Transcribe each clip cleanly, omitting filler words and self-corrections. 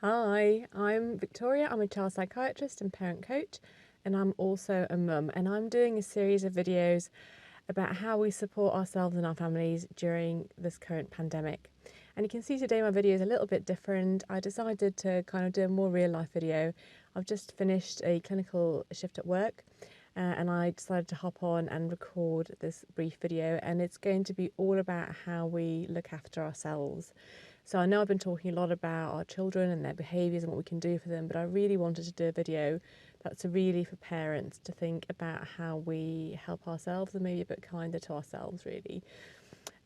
Hi, I'm Victoria. I'm a child psychiatrist and parent coach, and I'm also a mum. And I'm doing a series of videos about how we support ourselves and our families during this current pandemic. And you can see today my video is a little bit different. I decided to kind of do a more real life video. I've just finished a clinical shift at work. And I decided to hop on and record this brief video, and it's going to be all about how we look after ourselves. So I know I've been talking a lot about our children and their behaviours and what we can do for them, but I really wanted to do a video that's really for parents to think about how we help ourselves and maybe a bit kinder to ourselves, really.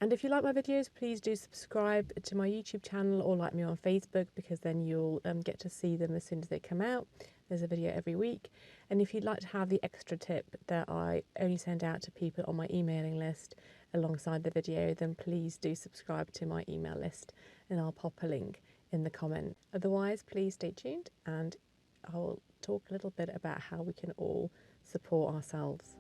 And if you like my videos, please do subscribe to my YouTube channel or like me on Facebook, because then you'll get to see them as soon as they come out. There's a video every week. And if you'd like to have the extra tip that I only send out to people on my emailing list alongside the video, then please do subscribe to my email list, and I'll pop a link in the comment. Otherwise, please stay tuned and I'll talk a little bit about how we can all support ourselves.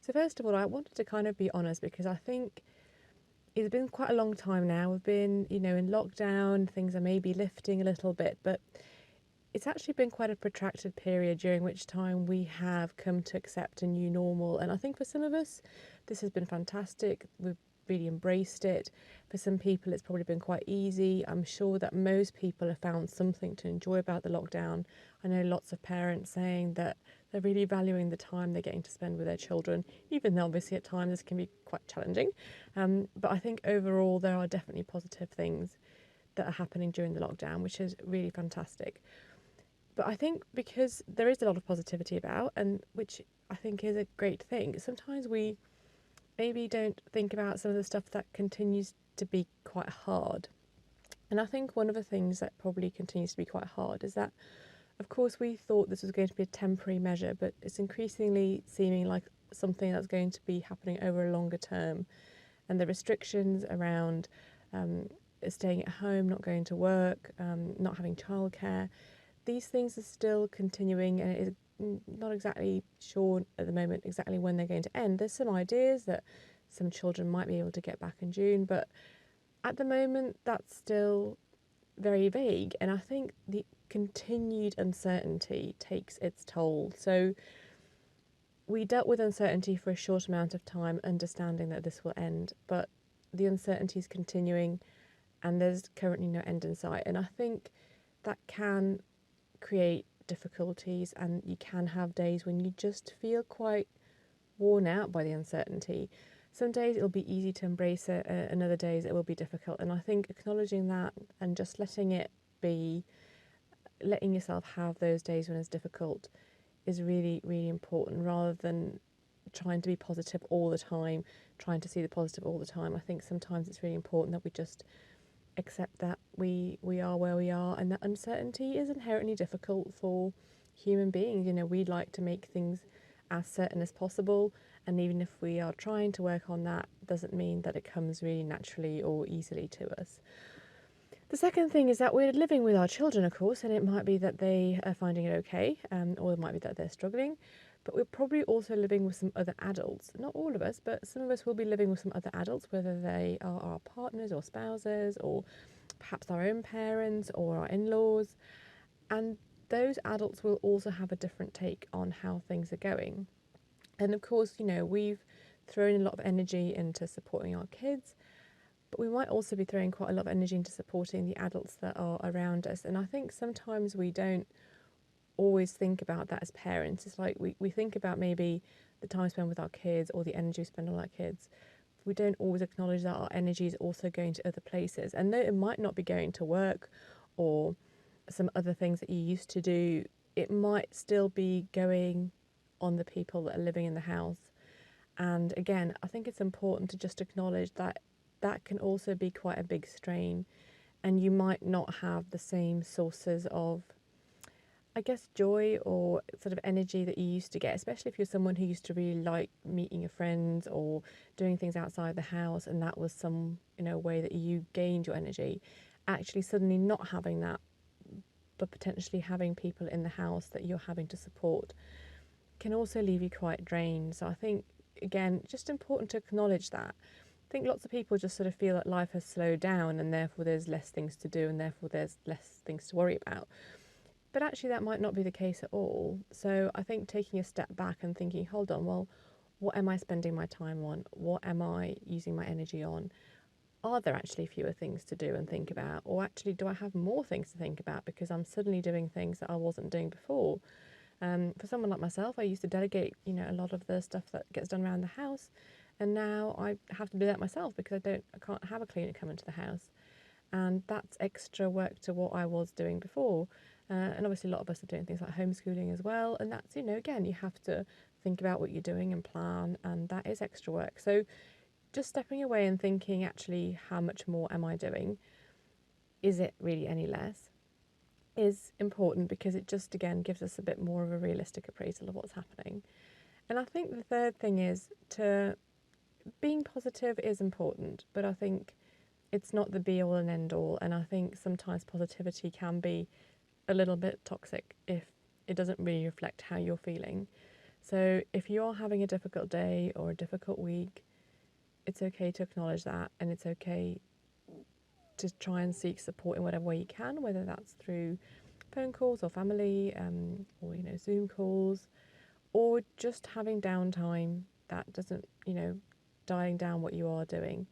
So first of all, I wanted to kind of be honest, because I think it's been quite a long time now. We've been, in lockdown, things are maybe lifting a little bit, but it's actually been quite a protracted period during which time we have come to accept a new normal. And I think for some of us, this has been fantastic. We've really embraced it. For some people, it's probably been quite easy. I'm sure that most people have found something to enjoy about the lockdown. I know lots of parents saying that they're really valuing the time they're getting to spend with their children, even though obviously at times this can be quite challenging. But I think overall there are definitely positive things that are happening during the lockdown, which is really fantastic. But I think because there is a lot of positivity about, and which I think is a great thing, sometimes we maybe don't think about some of the stuff that continues to be quite hard. And I think one of the things that probably continues to be quite hard is that, of course, we thought this was going to be a temporary measure, but it's increasingly seeming like something that's going to be happening over a longer term. And the restrictions around staying at home, not going to work, not having childcare, these things are still continuing, and it is not exactly sure at the moment exactly when they're going to end. There's some ideas that some children might be able to get back in June, but at the moment that's still very vague, and I think the continued uncertainty takes its toll. So we dealt with uncertainty for a short amount of time, understanding that this will end, but the uncertainty is continuing and there's currently no end in sight. And I think that can create difficulties, and you can have days when you just feel quite worn out by the uncertainty. Some days it'll be easy to embrace it, and other days it will be difficult. And I think acknowledging that and just letting it be, letting yourself have those days when it's difficult, is really, really important, rather than trying to be positive all the time, trying to see the positive all the time. I think sometimes it's really important that we just accept that we are where we are, and that uncertainty is inherently difficult for human beings. We like to make things as certain as possible, and even if we are trying to work on that, doesn't mean that it comes really naturally or easily to us. The second thing is that we're living with our children, of course, and it might be that they are finding it okay, or it might be that they're struggling, but we're probably also living with some other adults. Not all of us, but some of us will be living with some other adults, whether they are our partners or spouses, or perhaps our own parents or our in-laws. And those adults will also have a different take on how things are going. And of course, we've thrown a lot of energy into supporting our kids, but we might also be throwing quite a lot of energy into supporting the adults that are around us. And I think sometimes we don't always think about that as parents. It's like we think about maybe the time spent with our kids or the energy we spend on our kids. We don't always acknowledge that our energy is also going to other places. And though it might not be going to work or some other things that you used to do, it might still be going on the people that are living in the house. And again, I think it's important to just acknowledge that that can also be quite a big strain, and you might not have the same sources of I guess, joy or sort of energy that you used to get, especially if you're someone who used to really like meeting your friends or doing things outside the house, and that was some, way that you gained your energy. Actually, suddenly not having that, but potentially having people in the house that you're having to support can also leave you quite drained. So I think, again, just important to acknowledge that. I think lots of people just sort of feel that life has slowed down and therefore there's less things to do and therefore there's less things to worry about. But actually, that might not be the case at all. So I think taking a step back and thinking, hold on, well, what am I spending my time on? What am I using my energy on? Are there actually fewer things to do and think about? Or actually, do I have more things to think about because I'm suddenly doing things that I wasn't doing before? For someone like myself, I used to delegate, a lot of the stuff that gets done around the house, and now I have to do that myself because I can't have a cleaner come into the house, and that's extra work to what I was doing before. And obviously, a lot of us are doing things like homeschooling as well, and that's, again, you have to think about what you're doing and plan, and that is extra work. So just stepping away and thinking, actually, how much more am I doing? Is it really any less? Is important because it just, again, gives us a bit more of a realistic appraisal of what's happening. And I think the third thing is to being positive is important, but I think it's not the be all and end all. And I think sometimes positivity can be a little bit toxic if it doesn't really reflect how you're feeling. So if you're having a difficult day or a difficult week, it's okay to acknowledge that, and it's okay to try and seek support in whatever way you can, whether that's through phone calls or family, or Zoom calls, or just having downtime that doesn't, dying down what you are doing.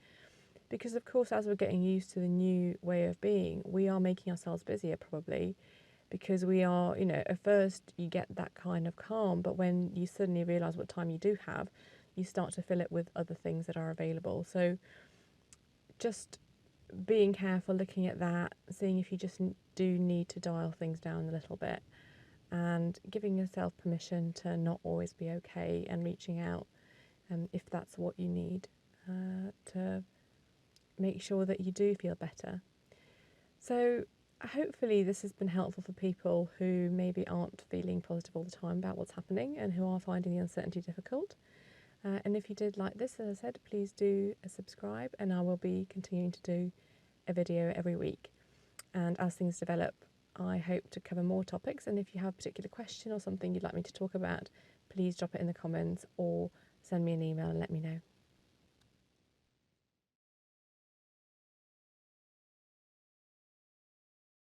Because of course, as we're getting used to the new way of being, we are making ourselves busier probably, because we are, at first you get that kind of calm, but when you suddenly realise what time you do have, you start to fill it with other things that are available. So just being careful, looking at that, seeing if you just do need to dial things down a little bit, and giving yourself permission to not always be okay, and reaching out if that's what you need, to make sure that you do feel better. So hopefully this has been helpful for people who maybe aren't feeling positive all the time about what's happening and who are finding the uncertainty difficult. And if you did like this, as I said, please do subscribe, and I will be continuing to do a video every week. And as things develop, I hope to cover more topics. And if you have a particular question or something you'd like me to talk about, please drop it in the comments or send me an email and let me know.